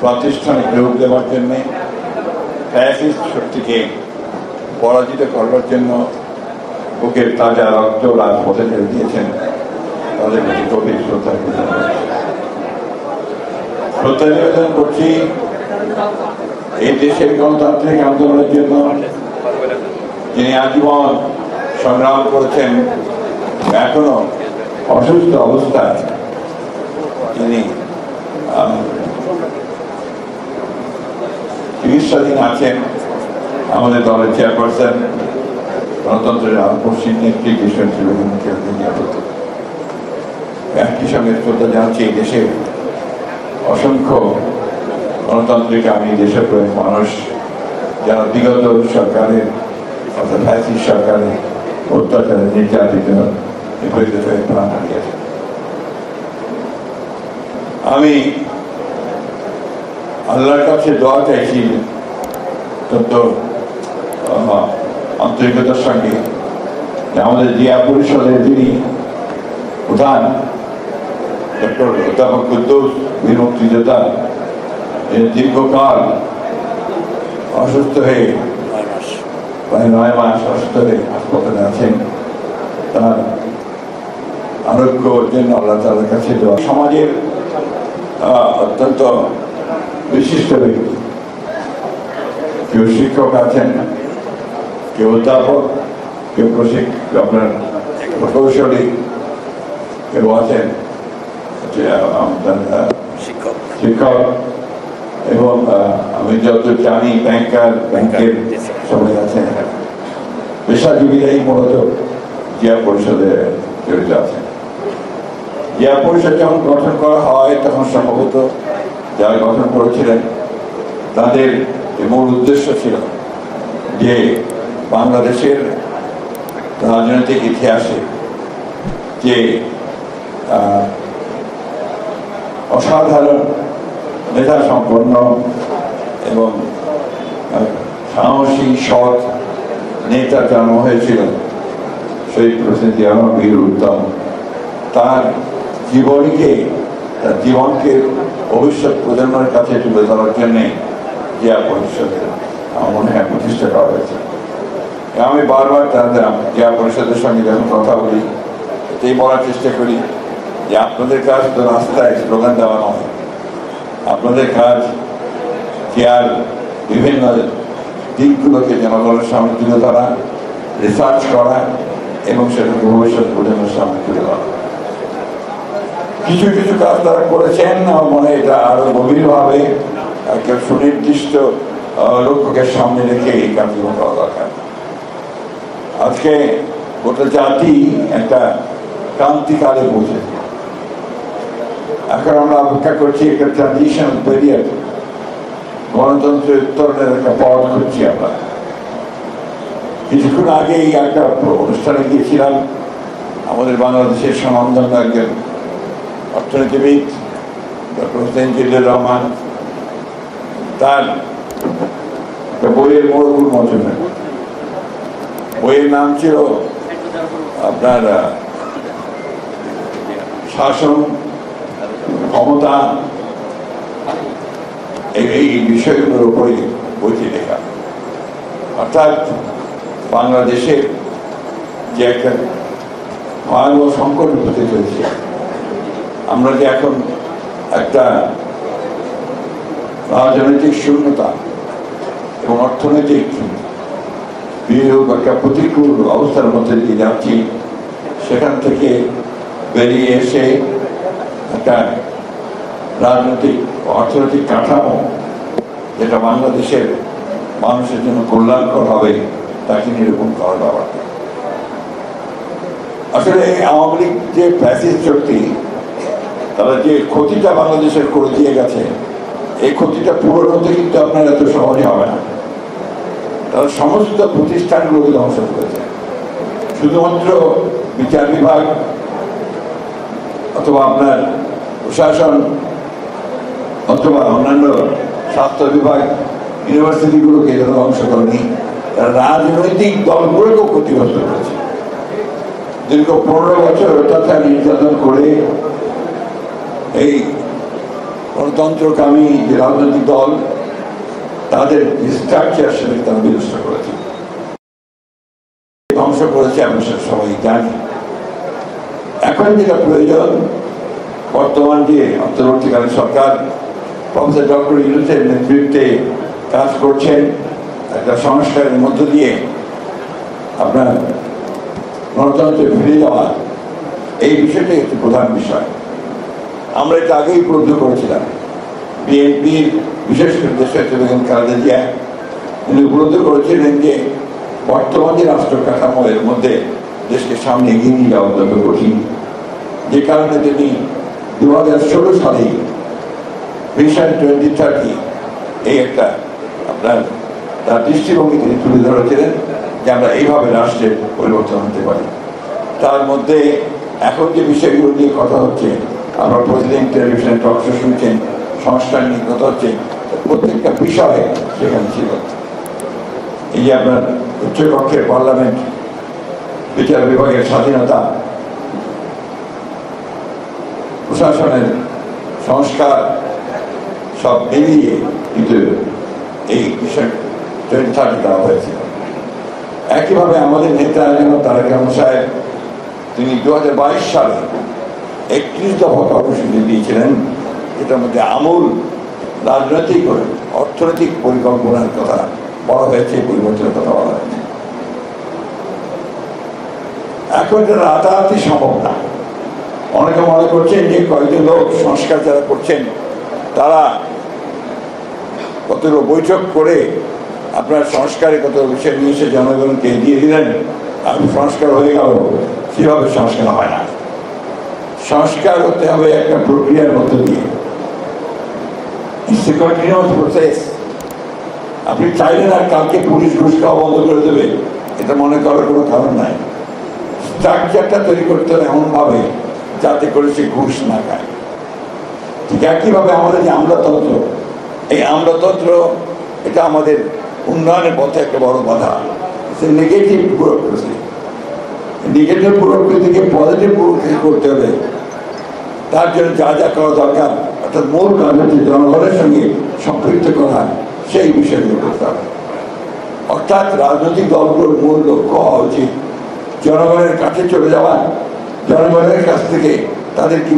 প্রাতিষ্ঠানিক রূপ দেওয়ার জন্য, ফ্যাসিস্ট শক্তিকে পরাজিত করবার জন্য বুকের তাজা রক্ত রাজপথে ঢেলে দিয়েছেন, তাদের প্রতি গভীর শ্রদ্ধা নিবেদন করছি। এই দেশের গণতান্ত্রিক আন্দোলনের জন্য যিনি আজীবন সংগ্রাম করেছেন, এখনো অসুস্থ অবস্থায় তিনি চিকিৎসাধীন আছেন, আমাদের দলের চেয়ারপারসন গণতন্ত্রের পশ্চিম নেত্রী কিশোর একই সঙ্গে শ্রদ্ধা জানাচ্ছি এই দেশের অসংখ্য গণতান্ত্রিক আমি দেশপ্রেমী মানুষ যারা বিগত সরকারের অর্থাৎ ফ্যাসিস্ট সরকারের অত্যাচারে নির্যাতিত নিপীড়িত হয়ে প্রাণ হারিয়েছেন। আমি আল্লাহর কাছে দোয়া চাইছি অত্যন্ত আন্তরিকতার সঙ্গে আমাদের জিয়া পরিষদের যিনি প্রধান ডক্টর অধ্যাপক কুদ্দুস বীর মুক্তিযোদ্ধা দীর্ঘকাল অসুস্থ হয়ে প্রায় 9 মাস অসুস্থ হয়ে হাসপাতালে আছেন, তার আরোগ্যর জন্য আল্লাহ তাআলার কাছে দেওয়া। সমাজের অত্যন্ত বিশিষ্ট ব্যক্তি, কেউ শিক্ষক আছেন, কেউ অধ্যাপক, কেউ আপনার প্রকৌশলী, কেউ আছেন শিক্ষক, এবং আমি যত জানি ব্যাংকের সবাই আছেন। পেশাজীবীরাই মূলত জিয়া পরিষদে জড়িত আছেন। জিয়া পরিষদ যখন গঠন করা হয় তখন সম্ভবত যারা গঠন করেছিলেন তাদের মূল উদ্দেশ্য ছিল যে বাংলাদেশের রাজনৈতিক ইতিহাসে যে অসাধারণ মেধা সম্পন্ন এবং সাহসী সৎ নেতার জন্ম হয়েছিল শহীদ প্রেসিডেন্ট জিয়া বীর উত্তম, তার জীবনকে ভবিষ্যৎ প্রজন্মের কাছে তুলে ধরার জন্য জিয়া পরিষদের আমার মনে হয় প্রতিষ্ঠা করা হয়েছে। আমি বারবার জিয়া পরিষদের সঙ্গে যখন কথা বলি এটাই বলার চেষ্টা করি যে আপনাদের কাজ তো রাস্তায় স্লোগান দেওয়া নয়, আপনাদের কাজ জিয়ার বিভিন্ন দিকগুলোকে জনগণের সামনে তুলে ধরা, রিসার্চ করা এবং সেটাকে ভবিষ্যৎ প্রজন্মের সামনে তুলে ধরা। কিছু কিছু কাজ তারা করেছেন, আমার মনে হয় এটা আরো গভীরভাবে একটা সুনির্দিষ্ট লক্ষ্যকে সামনে রেখে এই কাজগুলো করা দরকার। আজকে গোটা জাতি একটা ক্রান্তিকালে বসে, এখন আমরা অপেক্ষা করছি একটা ট্রানজিশন পিরিয়ড, গণতন্ত্রের উত্তরণের একটা পথ খুঁজছি আমরা। কিছুক্ষণ আগেই একটা অনুষ্ঠানে গিয়েছিলাম, আমাদের বাংলাদেশের স্বনামধন্য একজন অর্থনীতিবিদ ডক্টর হোসেন জিল্লুর রহমান, তার বইয়ের মোড়ক উন্মোচন, বইয়ের নাম ছিল আপনার শাসন ক্ষমতা, এই বিষয়গুলোর উপরে বইটি লেখা। অর্থাৎ বাংলাদেশের যে একটা ভয়াবহ সংকট উপস্থিত হয়েছে, আমরা যে এখন একটা রাজনৈতিক শূন্যতা এবং অর্থনৈতিক বিনিয়োগ একটা প্রতিকূল অবস্থার মধ্যে দিয়ে যাচ্ছি, সেখান থেকে বেরিয়ে এসে একটা রাজনৈতিক অর্থনৈতিক কাঠামো যেটা বাংলাদেশের মানুষের জন্য কল্যাণকর হবে তাকে নিরূপণ করার ব্যাপার। আসলে আওয়ামী লীগ যে ফ্যাসিস্ট শক্তি, তারা যে ক্ষতিটা বাংলাদেশের করে দিয়ে গেছে, এই ক্ষতিটা পূরণ হতে কিন্তু আপনার এত সহজে হবে না। তারা সমস্ত প্রতিষ্ঠানগুলোকে ধ্বংস করেছে। শুধুমাত্র বিচার বিভাগ অথবা আপনার প্রশাসন অথবা অন্যান্য স্বাস্থ্য বিভাগ, ইউনিভার্সিটিগুলোকে এরা ধ্বংস করেনি, তারা রাজনৈতিক দলগুলোকেও ক্ষতিগ্রস্ত করেছে। দীর্ঘ 15 বছর অত্যাচার নির্যাতন করে এই গণতন্ত্রকামী যে রাজনৈতিক দল তাদের স্ট্রাকচার সেটাকে তারা বিনষ্ট করেছে, ধ্বংস করেছে, আমরা সবাই জানি। এখন যেটা প্রয়োজন, বর্তমান যে অন্তর্বর্তীকালীন সরকার প্রফেসর ডক্টর ইউনূসের নেতৃত্বে কাজ করছেন, একটা সংস্কারের মধ্য দিয়ে আপনার গণতন্ত্রে ফিরে যাওয়া, এই বিষয়টাই একটি প্রধান বিষয়। আমরা এটা আগেই উপলব্ধি করেছিলাম। বিএনপির বিশেষ করে দেশের বেগম খালেদা জিয়া তিনি উপলব্ধি করেছিলেন যে বর্তমান যে রাষ্ট্র কাঠামো এর মধ্যে দেশকে সামনে এগিয়ে নিয়ে যাওয়া অত্যন্ত কঠিন, যে কারণে তিনি 2016 সালেই ভিশন 2030 এই একটা আপনার তার দৃষ্টিভঙ্গি তিনি তুলে ধরেছিলেন যে আমরা এইভাবে রাষ্ট্রের পরিবর্তন হতে পারি। তার মধ্যে এখন যে বিষয়গুলো নিয়ে কথা হচ্ছে, আমরা প্রতিদিন টেলিভিশনে টক শো শুনছেন, সংস্কার নিয়ে কথা হচ্ছে, প্রত্যেকটা বিষয় সেখানে ছিল। এই যে আপনার উচ্চকক্ষের পার্লামেন্ট, বিচার বিভাগের স্বাধীনতা, প্রশাসনের সংস্কার, সব মিলিয়ে কিন্তু এই বিষয় 2030 দেওয়া হয়েছিল। একইভাবে আমাদের নেতা তারেক রহমান সাহেব তিনি 2022 সালে 31 দফা কর্মসূচি দিয়েছিলেন, যেটার মধ্যে আমূল রাজনৈতিক অর্থনৈতিক পরিকল্পনার কথা বলা হয়েছে, পরিবর্তনের কথা বলা হয়েছে। এখন এটা রাতারাতি সম্ভব না। অনেকে মনে করছেন যে কয়েকজন লোক সংস্কার যারা করছেন তারা কতগুলো বৈঠক করে আপনার সংস্কারে কত বিষয় নিয়ে এসে জনগণকে দিয়ে দিলেন আর সংস্কার হয়ে গেল। সেভাবে সংস্কার হয় না। সংস্কার হতে হবে একটা প্রক্রিয়ার মধ্য দিয়ে। It's a continuous process. আপনি চাইলেন আর কালকে পুলিশ ঘুষ খাওয়া বন্ধ করে দেবে, এটা মনে করার কোনো কারণ নাই। স্ট্রাকচারটা তৈরি করতে হবে এমনভাবে যাতে করে সে ঘুষ না খায়। ঠিক একইভাবে আমাদের যে আমলাতন্ত্র, এই আমলাতন্ত্র এটা আমাদের উন্নয়নের পথে একটা বড় বাধা। নেগেটিভ ব্যুরোক্রেসি, নেগেটিভ ব্যুরোক্রেসিকে পজিটিভ ব্যুরোক্রেসি করতে হবে। তার জন্য যা যা করা দরকার, অর্থাৎ মূল কাজ হচ্ছে জনগণের সঙ্গে সম্পৃক্ত করা, সেই বিষয়গুলো করতে হবে। অর্থাৎ রাজনৈতিক দলগুলোর মূল লক্ষ্য হওয়া উচিত জনগণের কাছে চলে যাওয়া, জনগণের কাছ থেকে তাদের কি